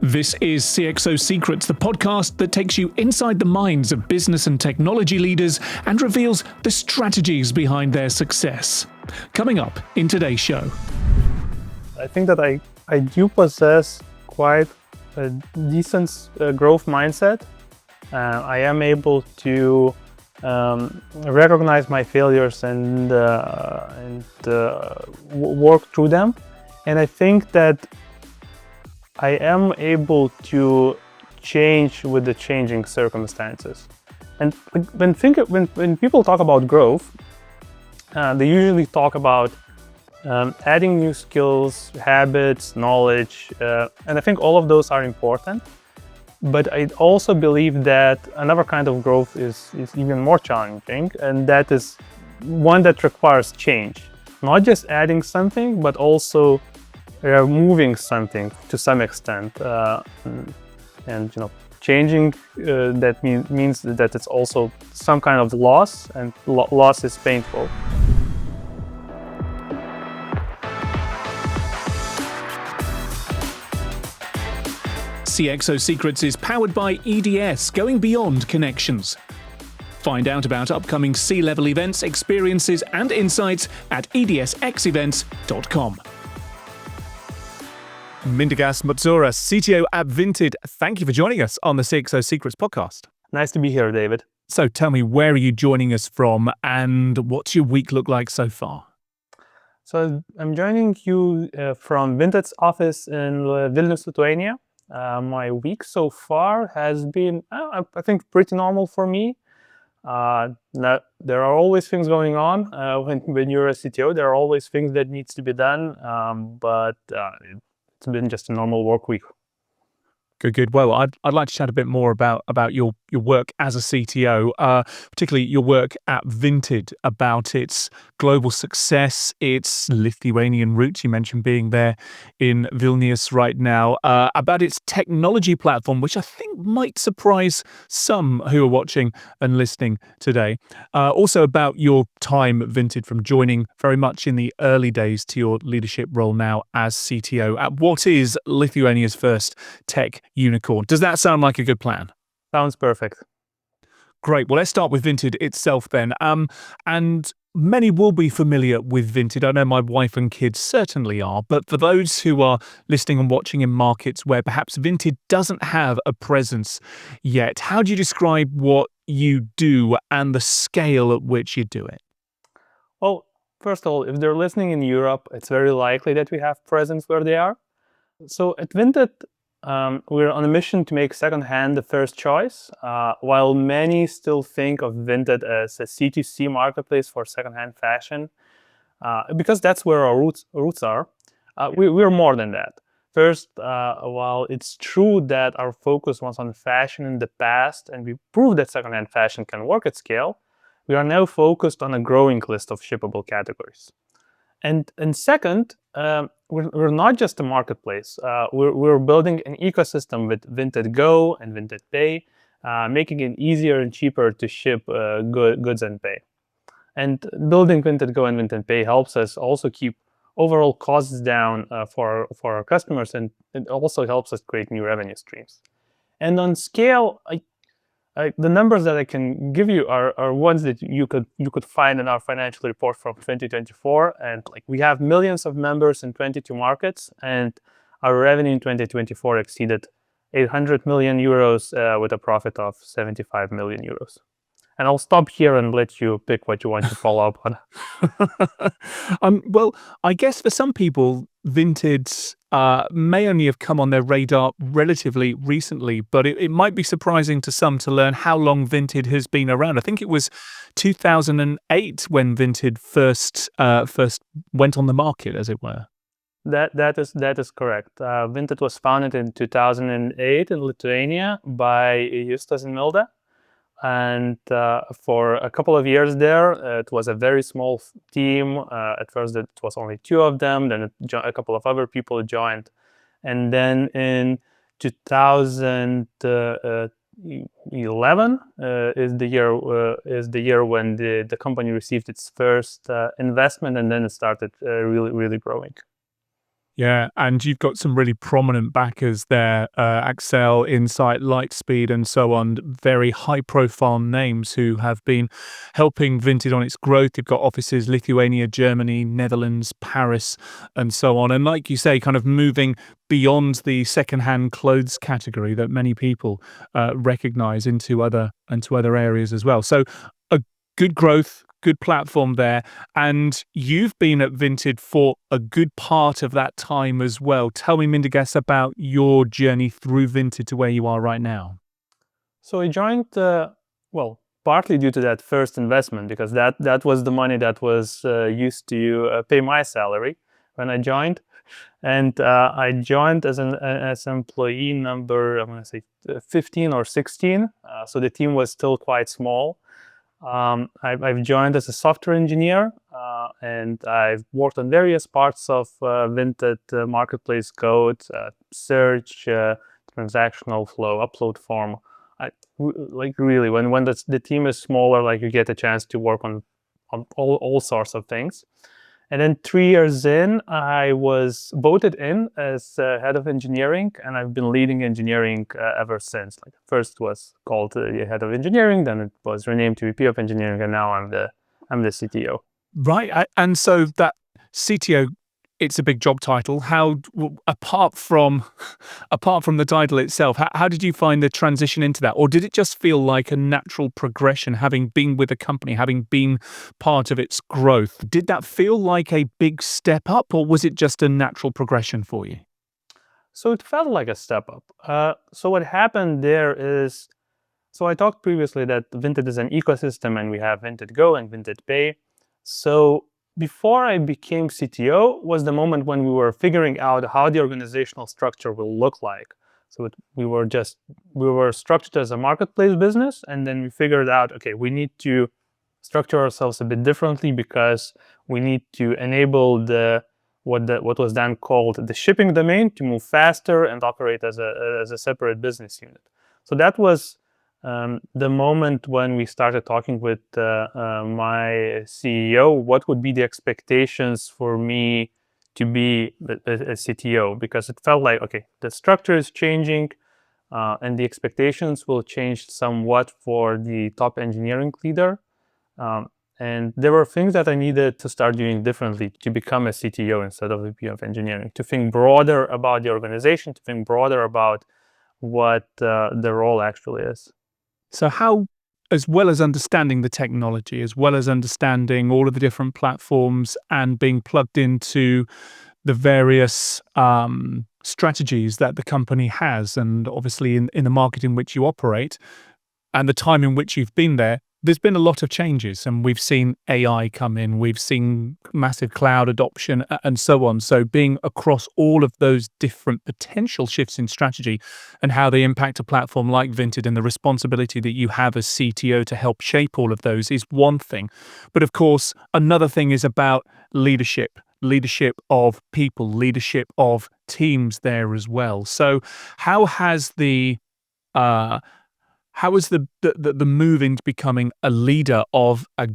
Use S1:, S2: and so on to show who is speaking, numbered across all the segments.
S1: This is CXO Secrets, the podcast that takes you inside the minds of business and technology leaders and reveals the strategies behind their success. Coming up in today's show.
S2: I think that I do possess quite a decent growth mindset. I am able to recognize my failures and work through them. And I think that I am able to change with the changing circumstances. And when people talk about growth, they usually talk about adding new skills, habits, knowledge, and I think all of those are important. But I also believe that another kind of growth is even more challenging, and that is one that requires change. Not just adding something, but also removing something to some extent. And changing that means that it's also some kind of loss, and loss is painful.
S1: CXO Secrets is powered by EDS, going beyond connections. Find out about upcoming C-level events, experiences, and insights at edsxevents.com. Mindaugas Mozuras, CTO at Vinted, thank you for joining us on the CXO Secrets podcast.
S2: Nice to be here, David.
S1: So tell me, where are you joining us from and what's your week look like so far?
S2: So I'm joining you from Vinted's office in Vilnius, Lithuania. My week so far has been, I think, pretty normal for me. There are always things going on. When you're a CTO, there are always things that needs to be done, but it's been just a normal work week.
S1: Good. Well, I'd like to chat a bit more about your work as a CTO, particularly your work at Vinted, about its global success, its Lithuanian roots. You mentioned being there in Vilnius right now, about its technology platform, which I think might surprise some who are watching and listening today. Also about your time at Vinted, from joining very much in the early days to your leadership role now as CTO at what is Lithuania's first tech unicorn. Does that sound like a good plan?
S2: Sounds perfect.
S1: Great. Well, let's start with Vinted itself then. And many will be familiar with Vinted. I know my wife and kids certainly are. But for those who are listening and watching in markets where perhaps Vinted doesn't have a presence yet, how do you describe what you do and the scale at which you do it?
S2: Well, first of all, if they're listening in Europe, it's very likely that we have presence where they are. So at Vinted, we're on a mission to make secondhand the first choice, while many still think of Vinted as a C2C marketplace for secondhand fashion, because that's where our roots are. We're more than that. First, while it's true that our focus was on fashion in the past, and we proved that secondhand fashion can work at scale, we are now focused on a growing list of shippable categories. And second, we're not just a marketplace. We're building an ecosystem with Vinted Go and Vinted Pay, making it easier and cheaper to ship goods and pay. And building Vinted Go and Vinted Pay helps us also keep overall costs down for our customers, and it also helps us create new revenue streams. And on scale, the numbers that I can give you are ones that you could find in our financial report from 2024, and we have millions of members in 22 markets, and our revenue in 2024 exceeded 800 million euros with a profit of 75 million euros. And I'll stop here and let you pick what you want to follow up on.
S1: Well, I guess for some people, Vinted may only have come on their radar relatively recently, but it might be surprising to some to learn how long Vinted has been around. I think it was 2008 when Vinted first went on the market, as it were.
S2: That is correct. Vinted was founded in 2008 in Lithuania by Justas and Milda. And for a couple of years there, it was a very small team. At first, it was only two of them. Then a couple of other people joined. And then in 2011 is the year when the company received its first investment, and then it started really growing.
S1: Yeah, and you've got some really prominent backers there, Axel, Insight, Lightspeed, and so on. Very high-profile names who have been helping Vinted on its growth. You've got offices Lithuania, Germany, Netherlands, Paris, and so on. And like you say, kind of moving beyond the secondhand clothes category that many people recognize into other areas as well. So a good growth, good platform there. And you've been at Vinted for a good part of that time as well. Tell me, Mindaugas, about your journey through Vinted to where you are right now.
S2: So I joined, well, partly due to that first investment, because that was the money that was used to pay my salary when I joined. And I joined as employee number, I'm going to say 15 or 16. So the team was still quite small. I've joined as a software engineer, and I've worked on various parts of Vinted marketplace code, search, transactional flow, upload form. Like really, when the team is smaller, like you get a chance to work on all sorts of things. And then 3 years in, I was voted in as head of engineering, and I've been leading engineering ever since. Like first was called head of engineering, then it was renamed to VP of engineering, and now I'm the CTO.
S1: Right. And so that CTO, it's a big job title. Apart from the title itself, how did you find the transition into that? Or did it just feel like a natural progression, having been with a company, having been part of its growth? Did that feel like a big step up, or was it just a natural progression for you?
S2: So it felt like a step up. So what happened there is, so I talked previously that Vinted is an ecosystem, and we have Vinted Go and Vinted Pay. So before I became CTO was the moment when we were figuring out how the organizational structure will look like. So we were structured as a marketplace business, and then we figured out, okay, we need to structure ourselves a bit differently because we need to enable what was then called the shipping domain to move faster and operate as a separate business unit. So that was the moment when we started talking with my CEO, what would be the expectations for me to be a CTO? Because it felt like, okay, the structure is changing, and the expectations will change somewhat for the top engineering leader. Um, and there were things that I needed to start doing differently to become a CTO instead of VP of engineering, to think broader about the organization, to think broader about what the role actually is.
S1: So how, as well as understanding the technology, as well as understanding all of the different platforms and being plugged into the various strategies that the company has, and obviously in the market in which you operate, and the time in which you've been there, there's been a lot of changes, and we've seen AI come in, we've seen massive cloud adoption, and so on. So being across all of those different potential shifts in strategy and how they impact a platform like Vinted, and the responsibility that you have as CTO to help shape all of those is one thing. But of course, another thing is about leadership of people, leadership of teams there as well. So how has uh, the move into becoming a leader of a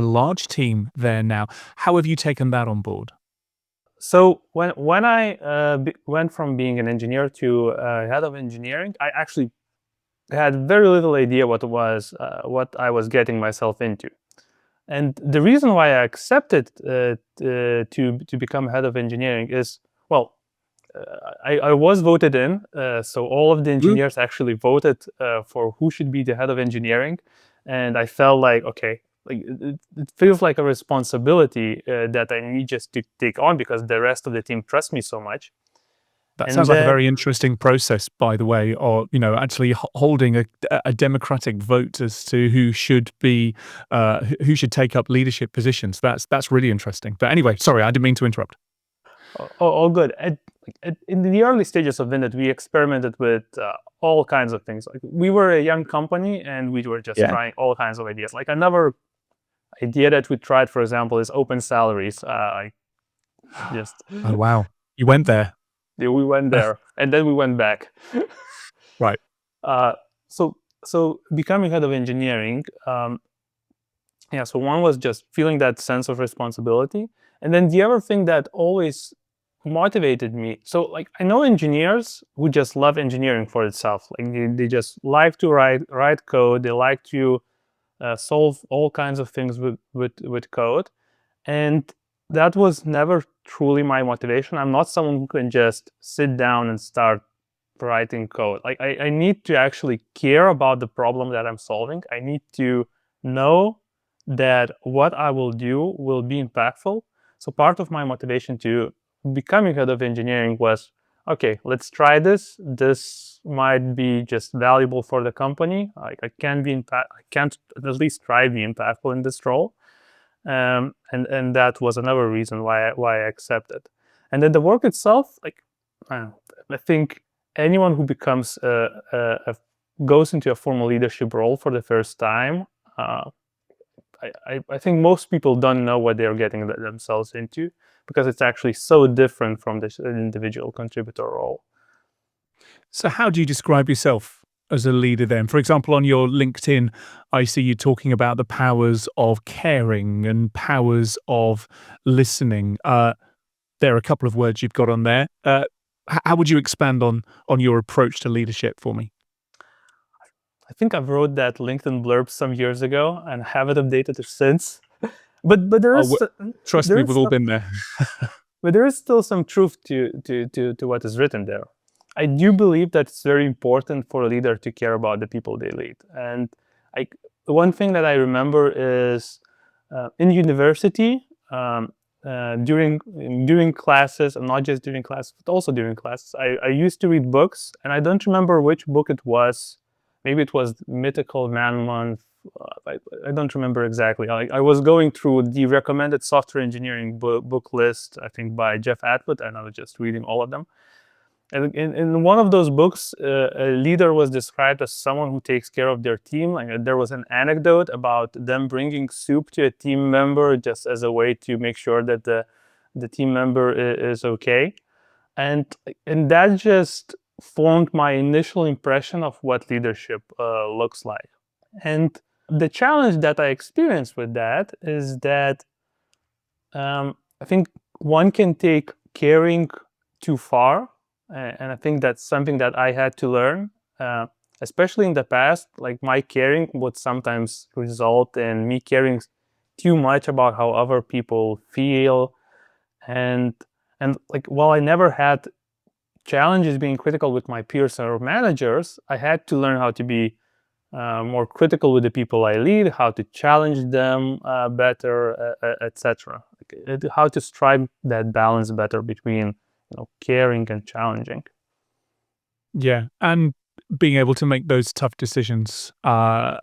S1: large team there now? How have you taken that on board?
S2: So when I went from being an engineer to head of engineering, I actually had very little idea what I was getting myself into. And the reason why I accepted to become head of engineering is, well, I was voted in, so all of the
S1: Woo.
S2: engineers actually voted for who should be the head of engineering, and I felt like, okay, like it feels like a responsibility that I need just to take on because the rest of the team trusts me so much.
S1: That
S2: And
S1: sounds like a
S2: then
S1: very interesting process, by the way, or actually holding a democratic vote as to who should take up leadership positions. That's really interesting. But anyway, sorry, I didn't mean to interrupt.
S2: all good. In the early stages of Vinted, we experimented with all kinds of things. Like we were a young company, and we were just
S1: Yeah.
S2: trying all kinds of ideas. Like another idea that we tried, for example, is open salaries. I just
S1: Oh wow, you went there,
S2: we went there, and then we went back.
S1: right?
S2: Uh, so so becoming head of engineering, yeah. So one was just feeling that sense of responsibility, and then the other thing that always motivated me? So like I know engineers who just love engineering for itself. Like they just like to write code. They like to solve all kinds of things with code. And that was never truly my motivation. I'm not someone who can just sit down and start writing code. Like I need to actually care about the problem that I'm solving. I need to know that what I will do will be impactful. So part of my motivation to becoming head of engineering was, okay, let's try this. This might be just valuable for the company. I can be I can't at least try to be impactful in this role. And that was another reason why I accepted. And then the work itself, like I think anyone who becomes goes into a formal leadership role for the first time, uh, I think most people don't know what they're getting themselves into, because it's actually so different from this individual contributor role.
S1: So, how do you describe yourself as a leader then? For example, on your LinkedIn, I see you talking about the powers of caring and powers of listening. There are a couple of words you've got on there. How would you expand on your approach to leadership for me?
S2: I think I've wrote that LinkedIn blurb some years ago and haven't updated it since. But there
S1: Oh,
S2: is
S1: trust
S2: there
S1: me,
S2: is
S1: we've all
S2: still,
S1: been there.
S2: but there is still some truth to what is written there. I do believe that it's very important for a leader to care about the people they lead. And I, one thing that I remember is in university, during classes, and not just during classes, but also during classes, I used to read books, and I don't remember which book it was. Maybe it was Mythical Man Month. I don't remember exactly. I was going through the recommended software engineering book list, I think by Jeff Atwood, and I was just reading all of them. And in one of those books, a leader was described as someone who takes care of their team. Like there was an anecdote about them bringing soup to a team member just as a way to make sure that the team member is okay. And and that just formed my initial impression of what leadership looks like. And the challenge that I experienced with that is that I think one can take caring too far, and I think that's something that I had to learn, uh, especially in the past. Like my caring would sometimes result in me caring too much about how other people feel, and like while I never had challenges being critical with my peers or managers, I had to learn how to be more critical with the people I lead, how to challenge them better, etc. How to strike that balance better between caring and challenging.
S1: Yeah, and being able to make those tough decisions. But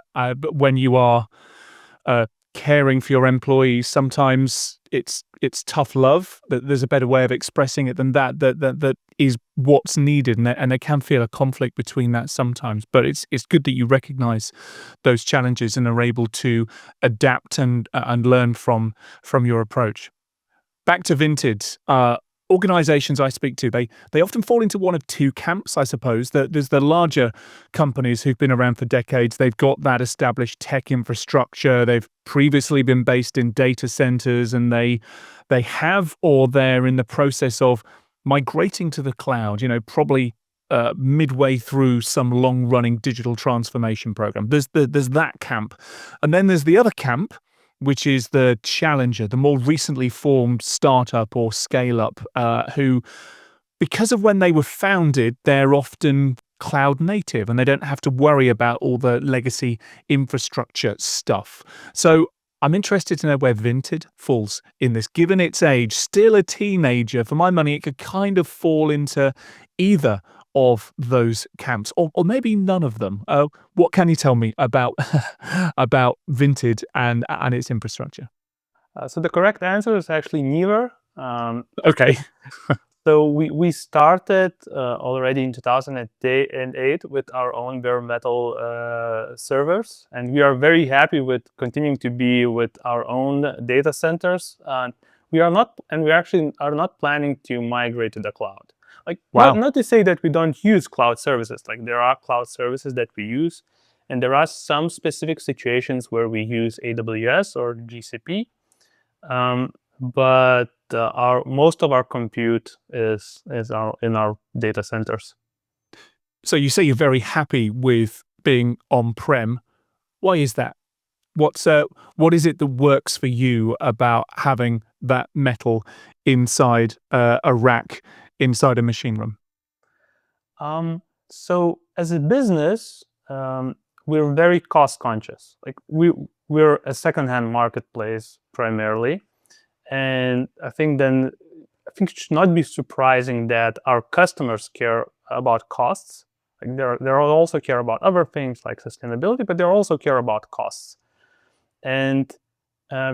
S1: when you are uh, caring for your employees, sometimes it's tough love. But there's a better way of expressing it than that. That is what's needed, and there can feel a conflict between that sometimes. But it's good that you recognise those challenges and are able to adapt and learn from your approach. Back to Vinted. Organizations I speak to, they often fall into one of two camps, I suppose. There's the larger companies who've been around for decades. They've got that established tech infrastructure. They've previously been based in data centers, and they have, or they're in the process of migrating to the cloud. Probably midway through some long-running digital transformation program. There's that camp, and then there's the other camp, which is the challenger, the more recently formed startup or scale up, who, because of when they were founded, they're often cloud native and they don't have to worry about all the legacy infrastructure stuff. So I'm interested to know where Vinted falls in this. Given its age, still a teenager, for my money, it could kind of fall into either of those camps, or maybe none of them. What can you tell me about about Vinted and its infrastructure?
S2: So the correct answer is actually neither. Um,
S1: Okay.
S2: so we started already in 2008 with our own bare metal servers, and we are very happy with continuing to be with our own data centers. We are not, and we actually are not planning to migrate to the cloud. Like
S1: Wow.
S2: not to say that we don't use cloud services. Like there are cloud services that we use, and there are some specific situations where we use AWS or GCP. But most of our compute is in our data centers.
S1: So you say you're very happy with being on-prem. Why is that? What is it that works for you about having that metal inside a rack inside a machine room?
S2: So as a business, we're very cost conscious. Like we're a secondhand marketplace primarily, and I think it should not be surprising that our customers care about costs. Like they also care about other things like sustainability, but they also care about costs. And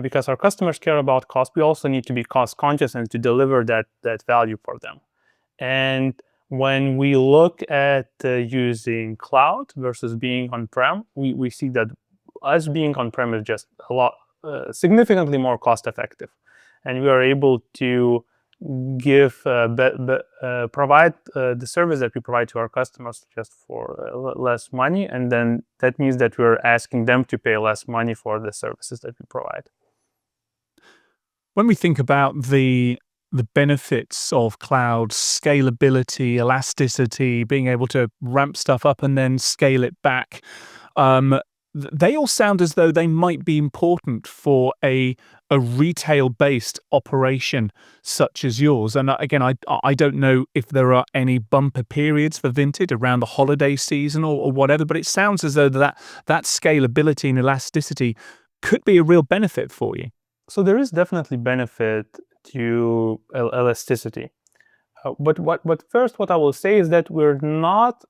S2: because our customers care about cost, we also need to be cost conscious and to deliver that value for them. And when we look at using cloud versus being on-prem, we see that us being on-prem is just a lot significantly more cost effective, and we are able to provide the service that we provide to our customers just for less money, and then that means that we're asking them to pay less money for the services that we provide.
S1: When we think about the benefits of cloud, scalability, elasticity, being able to ramp stuff up and then scale it back, they all sound as though they might be important for a retail-based operation such as yours. And again, I don't know if there are any bumper periods for Vinted around the holiday season or whatever, but it sounds as though that scalability and elasticity could be a real benefit for you.
S2: So there is definitely benefit to elasticity. But first, what I will say is that we're not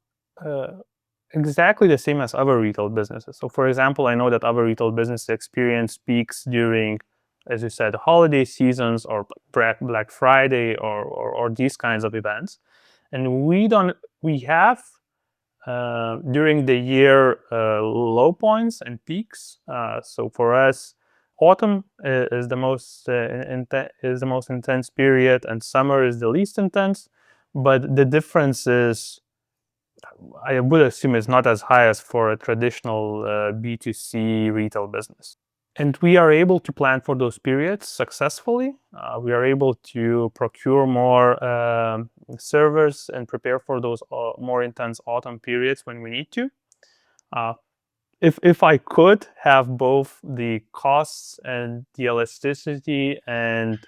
S2: exactly the same as other retail businesses. So, for example, I know that other retail businesses experience peaks during, as you said, holiday seasons or Black Friday or these kinds of events, and we don't. We have during the year low points and peaks. So for us, autumn is the most intense period, and summer is the least intense. But the difference is, I would assume, is not as high as for a traditional B2C retail business. And we are able to plan for those periods successfully. We are able to procure more servers and prepare for those more intense autumn periods when we need to. Uh, if I could have both the costs and the elasticity and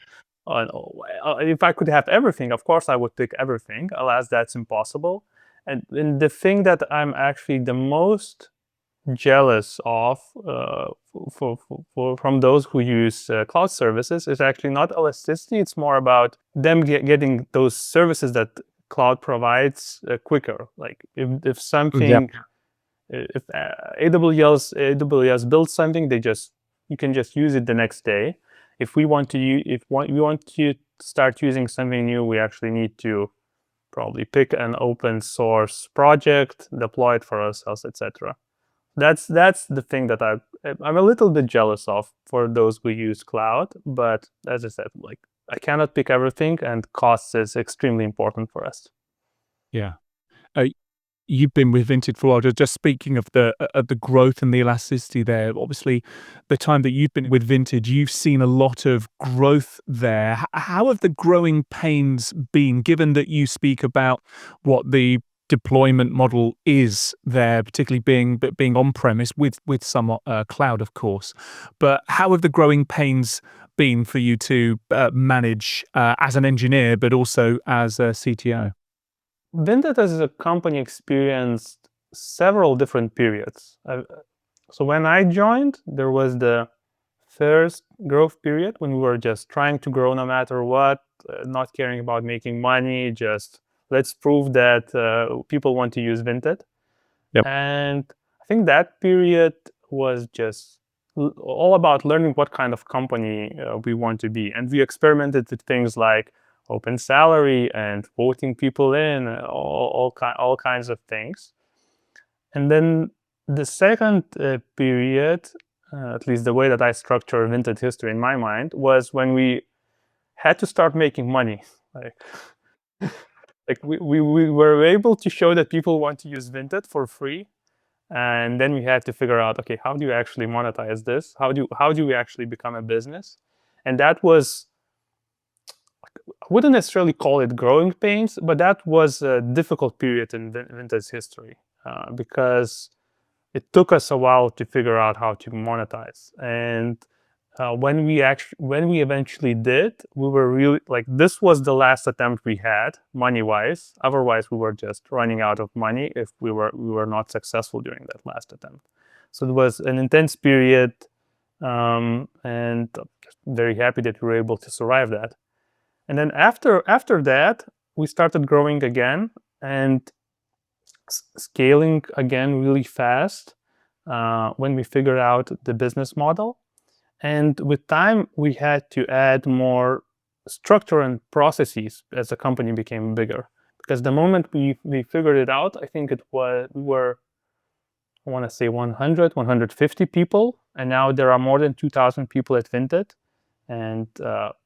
S2: if I could have everything, of course I would pick everything. Alas, that's impossible. And the thing that I'm actually the most jealous of from those who use cloud services is actually not elasticity. It's more about them getting those services that cloud provides quicker. Like if something, if AWS builds something, you can just use it the next day. If we want to start using something new, we actually need to probably pick an open source project, deploy it for ourselves, etc. That's the thing that I'm a little bit jealous of for those who use cloud. But as I said, like I cannot pick everything, and cost is extremely important for us.
S1: Yeah. Uh, you've been with Vinted for a while. Just speaking of the growth and the elasticity there, obviously, the time that you've been with Vinted, you've seen a lot of growth there. How have the growing pains been, given that you speak about what the deployment model is there, particularly being on-premise with some cloud, of course. But how have the growing pains been for you to manage as an engineer, but also as a CTO?
S2: Vinted as a company experienced several different periods. So when I joined, there was the first growth period when we were just trying to grow no matter what, not caring about making money, just let's prove that people want to use Vinted.
S1: Yep.
S2: And I think that period was just all about learning what kind of company we want to be. And we experimented with things like open salary and voting people in, all kinds of things. And then the second period, at least the way that I structure Vinted history in my mind, was when we had to start making money. Like we were able to show that people want to use Vinted for free. And then we had to figure out, okay, how do you actually monetize this? How do we actually become a business? And that was I wouldn't necessarily call it growing pains, but that was a difficult period in Vinted's history because it took us a while to figure out how to monetize. And when we eventually did, we were really like, this was the last attempt we had money wise. Otherwise, we were just running out of money if we were not successful during that last attempt. So it was an intense period, and very happy that we were able to survive that. And then after that, we started growing again and scaling again really fast when we figured out the business model. And with time, we had to add more structure and processes as the company became bigger. Because the moment we figured it out, I think we were, I want to say 100, 150 people. And now there are more than 2,000 people at Vinted. And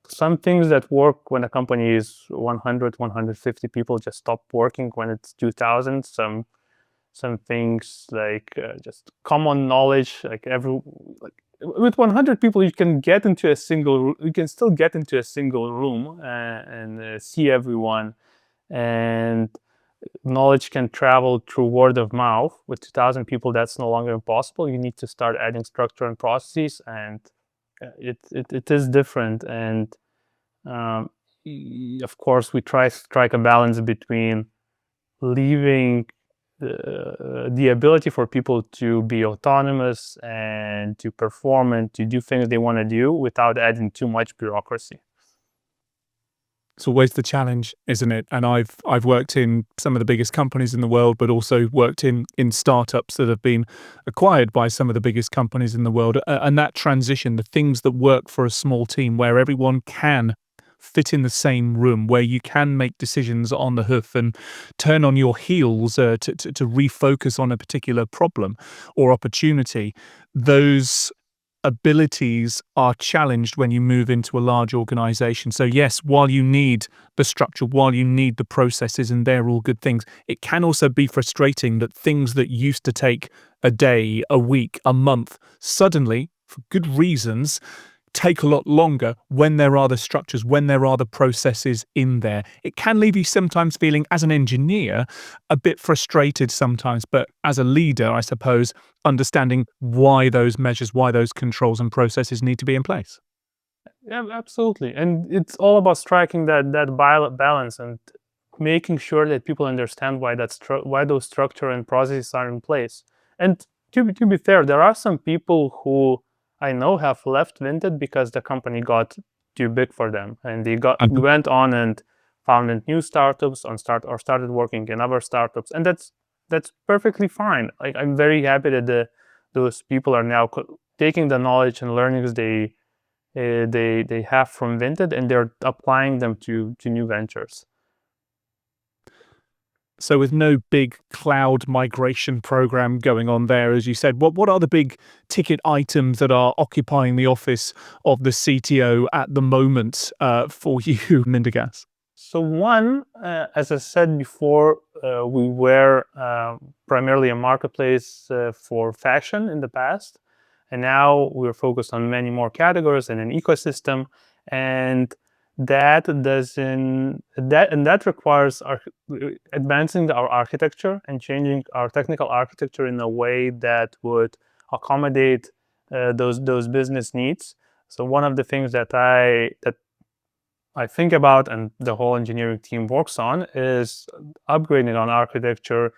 S2: some things that work when a company is 100, 150 people just stop working when it's 2,000. Some things like just common knowledge, like with 100 people, you can still get into a single room and see everyone, and knowledge can travel through word of mouth. With 2,000 people, that's no longer impossible. You need to start adding structure and processes, and it is different. And um, of course, we try to strike a balance between leaving the ability for people to be autonomous and to perform and to do things they want to do without adding too much bureaucracy.
S1: It's always the challenge, isn't it? And I've worked in some of the biggest companies in the world, but also worked in startups that have been acquired by some of the biggest companies in the world. And that transition, the things that work for a small team where everyone can fit in the same room, where you can make decisions on the hoof and turn on your heels to refocus on a particular problem or opportunity, those abilities are challenged when you move into a large organization. So yes, while you need the structure, while you need the processes, and they're all good things, it can also be frustrating that things that used to take a day, a week, a month, suddenly, for good reasons, take a lot longer when there are the structures, when there are the processes in there. It can leave you sometimes feeling, as an engineer, a bit frustrated sometimes, but as a leader, I suppose, understanding why those measures, why those controls and processes need to be in place.
S2: Yeah, absolutely. And it's all about striking that balance and making sure that people understand why those structure and processes are in place. And to be fair, there are some people who I know have left Vinted because the company got too big for them, and
S1: Mhm.
S2: went on and founded new startups or started working in other startups, and that's perfectly fine. Like, I'm very happy that those people are now taking the knowledge and learnings they have from Vinted, and they're applying them to new ventures.
S1: So with no big cloud migration program going on there, as you said, what are the big ticket items that are occupying the office of the CTO at the moment for you, Mindaugas?
S2: So one, as I said before, we were primarily a marketplace for fashion in the past, and now we're focused on many more categories and an ecosystem, and that requires advancing our architecture and changing our technical architecture in a way that would accommodate those business needs. So one of the things that I think about and the whole engineering team works on is upgrading on architecture,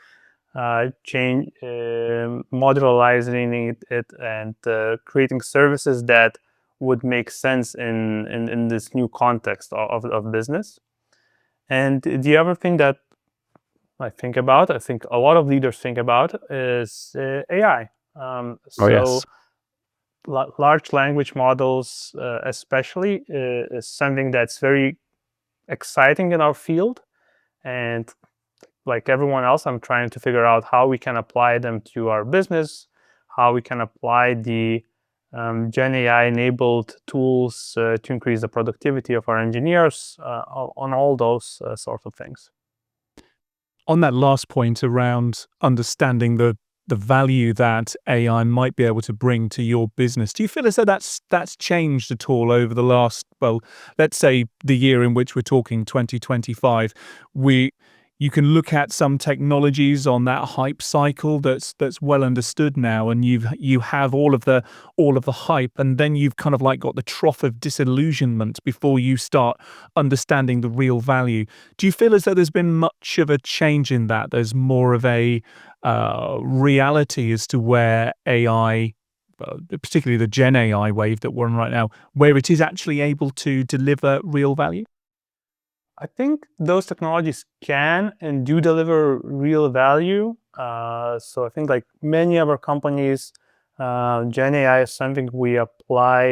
S2: modularizing it and creating services that would make sense in this new context of business. And the other thing that I think a lot of leaders think about, is AI.
S1: Oh, yes.
S2: Large language models, especially, is something that's very exciting in our field. And like everyone else, I'm trying to figure out how we can apply them to our business, how we can apply the Gen AI enabled tools to increase the productivity of our engineers, on all those sorts of things.
S1: On that last point around understanding the the value that AI might be able to bring to your business. Do you feel as though that's changed at all over the last, well, let's say the year in which we're talking, 2025? You can look at some technologies on that hype cycle that's well understood now, and you have all of the hype, and then you've kind of like got the trough of disillusionment before you start understanding the real value. Do you feel as though there's been much of a change in that? There's more of a reality as to where AI, particularly the Gen AI wave that we're on right now, where it is actually able to deliver real value?
S2: I think those technologies can and do deliver real value. So I think like many other companies, Gen AI is something we apply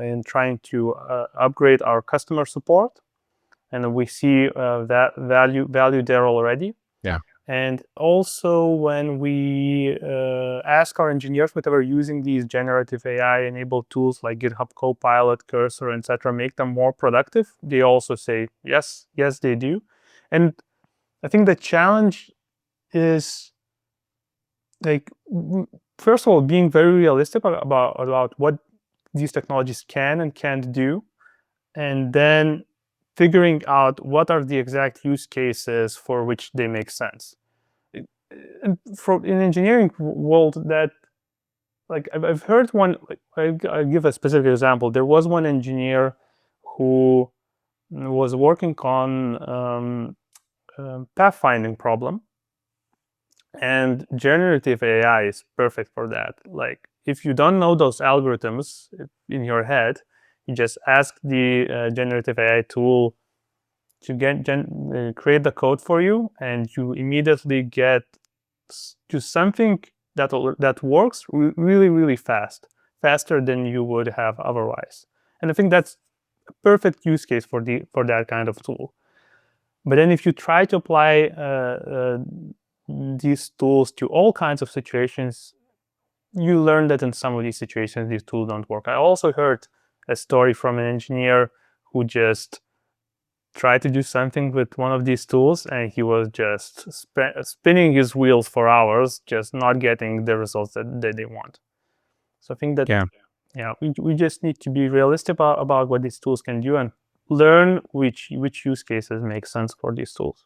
S2: in trying to upgrade our customer support, and we see that value there already.
S1: Yeah.
S2: And also when we ask our engineers whether using these generative AI-enabled tools like GitHub Copilot, Cursor, etc., make them more productive, they also say yes, yes, they do. And I think the challenge is like first of all being very realistic about what these technologies can and can't do, and then figuring out what are the exact use cases for which they make sense. And from in engineering world, that like I've heard one, like, I'll give a specific example. There was one engineer who was working on pathfinding problem, and generative AI is perfect for that. Like if you don't know those algorithms in your head, you just ask the generative AI tool to create the code for you, and you immediately get to something that works really, really fast, faster than you would have otherwise. And I think that's a perfect use case for that kind of tool. But then if you try to apply these tools to all kinds of situations, you learn that in some of these situations, these tools don't work. I also heard a story from an engineer who just tried to do something with one of these tools, and he was just spinning his wheels for hours, just not getting the results that they want. So I think that, yeah, we just need to be realistic about what these tools can do and learn which use cases make sense for these tools.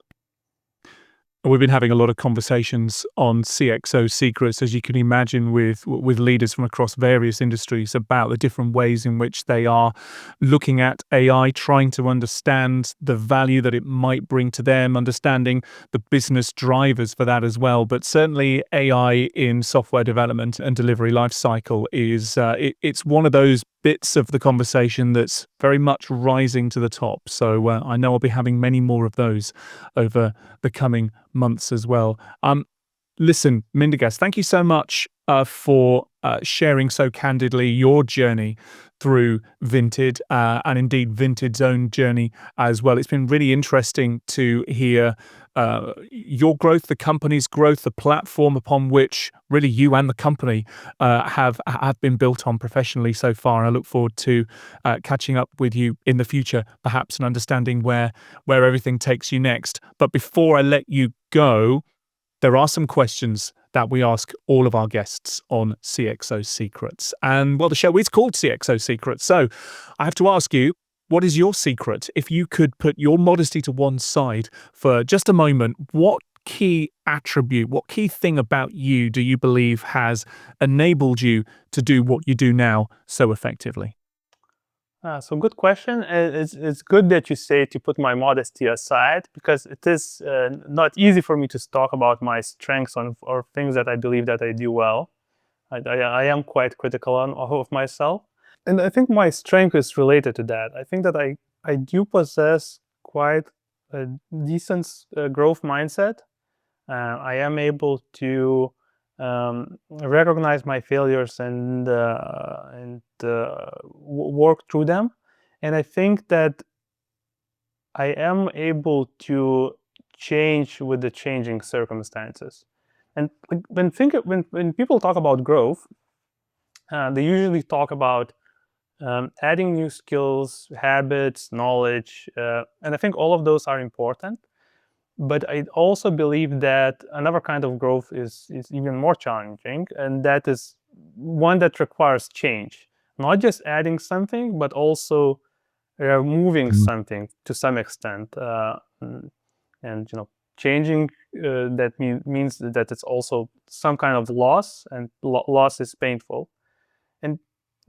S1: We've been having a lot of conversations on CXO Secrets, as you can imagine, with leaders from across various industries about the different ways in which they are looking at AI, trying to understand the value that it might bring to them, understanding the business drivers for that as well. But certainly AI in software development and delivery lifecycle is it's one of those bits of the conversation that's very much rising to the top. So I know I'll be having many more of those over the coming months as well. Listen, Mindaugas, thank you so much for sharing so candidly your journey through Vinted and indeed Vinted's own journey as well. It's been really interesting to hear your growth, the company's growth, the platform upon which really you and the company have been built on professionally so far. And I look forward to catching up with you in the future, perhaps, and understanding where everything takes you next. But before I let you go, there are some questions that we ask all of our guests on CXO Secrets. And well, the show is called CXO Secrets. So I have to ask you, what is your secret? If you could put your modesty to one side for just a moment, what key attribute, what key thing about you do you believe has enabled you to do what you do now so effectively?
S2: So good question. It's good that you say to put my modesty aside, because it is not easy for me to talk about my strengths or things that I believe that I do well. I am quite critical of myself. And I think my strength is related to that. I think that I do possess quite a decent growth mindset. I am able to recognize my failures and work through them. And I think that I am able to change with the changing circumstances. And like, when people talk about growth, they usually talk about adding new skills, habits, knowledge, and I think all of those are important. But I also believe that another kind of growth is even more challenging, and that is one that requires change, not just adding something, but also removing something to some extent. And changing that means that it's also some kind of loss, and loss is painful. And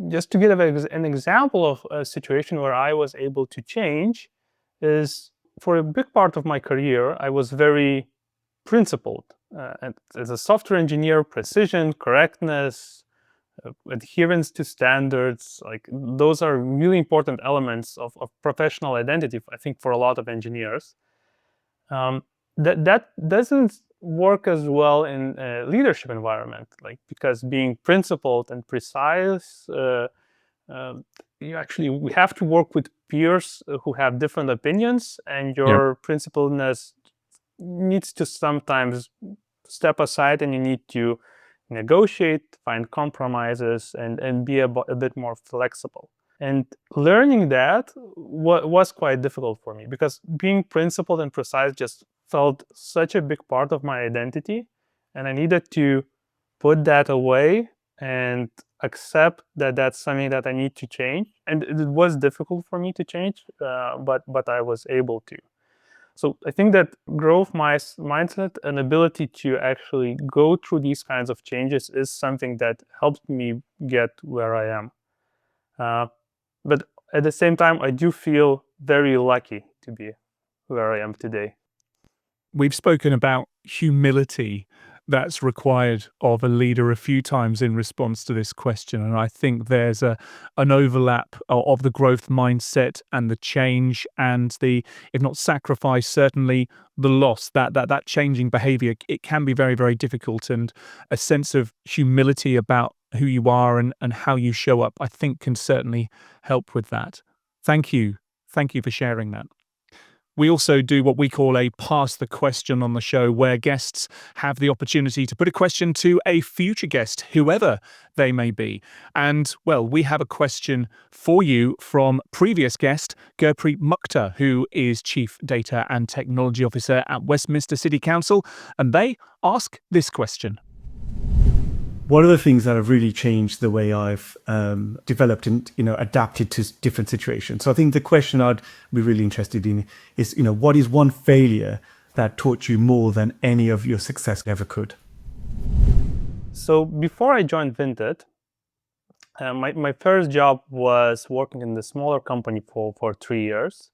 S2: just to give an example of a situation where I was able to change is, for a big part of my career, I was very principled. And as a software engineer, precision, correctness, adherence to standards, like those are really important elements of professional identity, I think, for a lot of engineers. Um, that doesn't work as well in a leadership environment, like, because being principled and precise, um, we have to work with peers who have different opinions, and
S1: Yeah.
S2: your principledness needs to sometimes step aside, and you need to negotiate, find compromises, and be a bit more flexible. And learning that was quite difficult for me, because being principled and precise just felt such a big part of my identity, and I needed to put that away and accept that that's something that I need to change. And it was difficult for me to change, but I was able to. So I think that growth mindset and ability to actually go through these kinds of changes is something that helped me get where I am. Uh, but at the same time, I do feel very lucky to be where I am today.
S1: We've spoken about humility that's required of a leader a few times in response to this question. And I think there's an overlap of the growth mindset and the change and the, if not sacrifice, certainly the loss, that changing behavior. It can be very, very difficult. And a sense of humility about who you are and how you show up, I think, can certainly help with that. Thank you. Thank you for sharing that. We also do what we call a Pass the Question on the show, where guests have the opportunity to put a question to a future guest, whoever they may be. And, well, we have a question for you from previous guest Gurpreet Mukhtar, who is Chief Data and Technology Officer at Westminster City Council, and they ask this question.
S3: One of the things that have really changed the way I've developed and adapted to different situations. So I think the question I'd be really interested in is, what is one failure that taught you more than any of your success ever could?
S2: So before I joined Vinted, my first job was working in the smaller company for 3 years.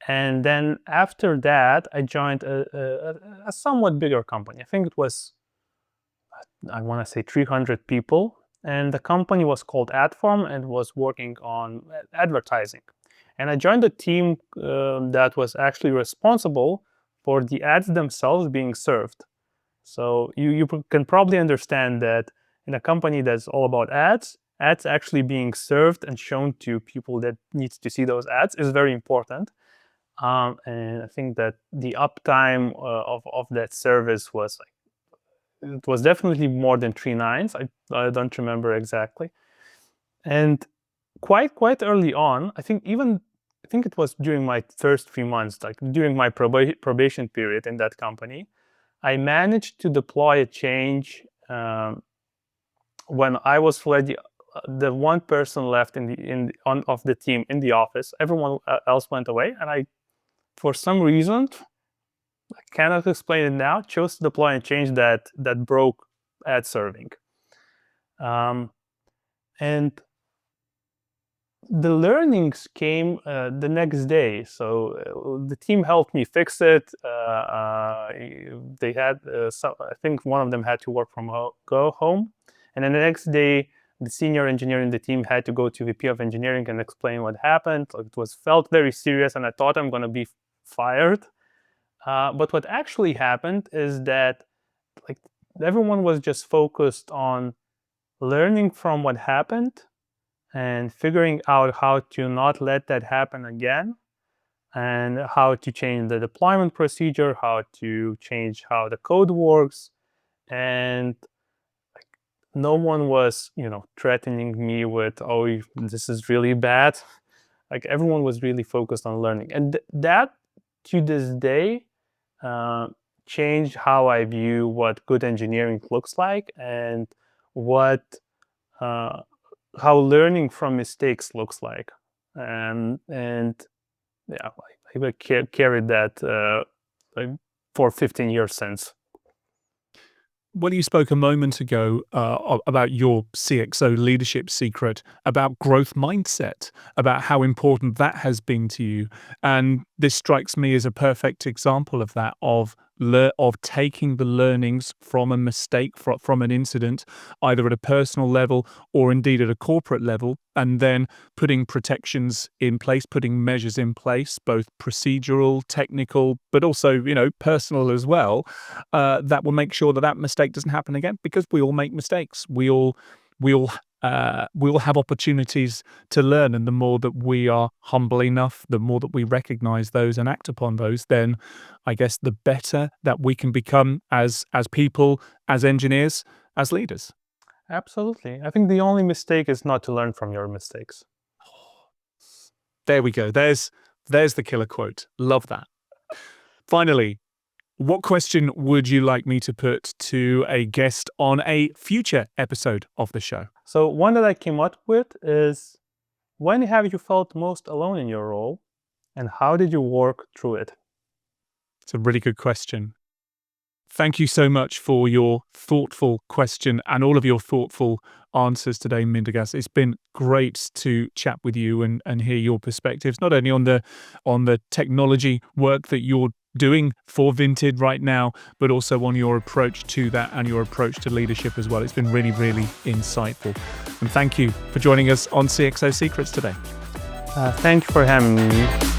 S2: And then after that, I joined a somewhat bigger company. I think it was, I want to say, 300 people. And the company was called Adform and was working on advertising. And I joined a team that was actually responsible for the ads themselves being served. So you can probably understand that in a company that's all about ads actually being served and shown to people that needs to see those ads is very important. And I think that the uptime of that service was it was definitely more than 3 nines. I don't remember exactly. And quite early on, I think it was during my first 3 months, like during my probation period in that company, I managed to deploy a change when I was already the one person left of the team in the office. Everyone else went away, and I, for some reason, I cannot explain it now, chose to deploy a change that broke ad serving. And the learnings came the next day. So the team helped me fix it. They had, I think one of them had to work from go home. And then the next day, the senior engineer in the team had to go to VP of engineering and explain what happened. Like, it felt very serious, and I thought I'm going to be fired. But what actually happened is that, like, everyone was just focused on learning from what happened and figuring out how to not let that happen again, and how to change the deployment procedure, how to change how the code works. And no one was, threatening me with, "Oh, this is really bad." Like, everyone was really focused on learning. And that, to this day, changed how I view what good engineering looks like and what how learning from mistakes looks like. And yeah, I will carried that like for 15 years since.
S1: Well, you spoke a moment ago about your CXO leadership secret, about growth mindset, about how important that has been to you. And this strikes me as a perfect example of that, of taking the learnings from a mistake, from an incident, either at a personal level or indeed at a corporate level, and then putting protections in place, putting measures in place, both procedural, technical, but also, personal as well, that will make sure that that mistake doesn't happen again, because we all make mistakes. We all have opportunities to learn, and the more that we are humble enough, the more that we recognize those and act upon those, then I guess the better that we can become as people, as engineers, as leaders.
S2: Absolutely. I think the only mistake is not to learn from your mistakes.
S1: There we go. There's the killer quote. Love that. Finally, what question would you like me to put to a guest on a future episode of the show?
S2: So one that I came up with is, when have you felt most alone in your role, and how did you work through it?
S1: It's a really good question. Thank you so much for your thoughtful question and all of your thoughtful answers today, Mindaugas. It's been great to chat with you and hear your perspectives, not only on the technology work that you're doing for Vinted right now, but also on your approach to that and your approach to leadership as well. It's been really, really insightful. And thank you for joining us on CXO Secrets today.
S2: Thank you for having me.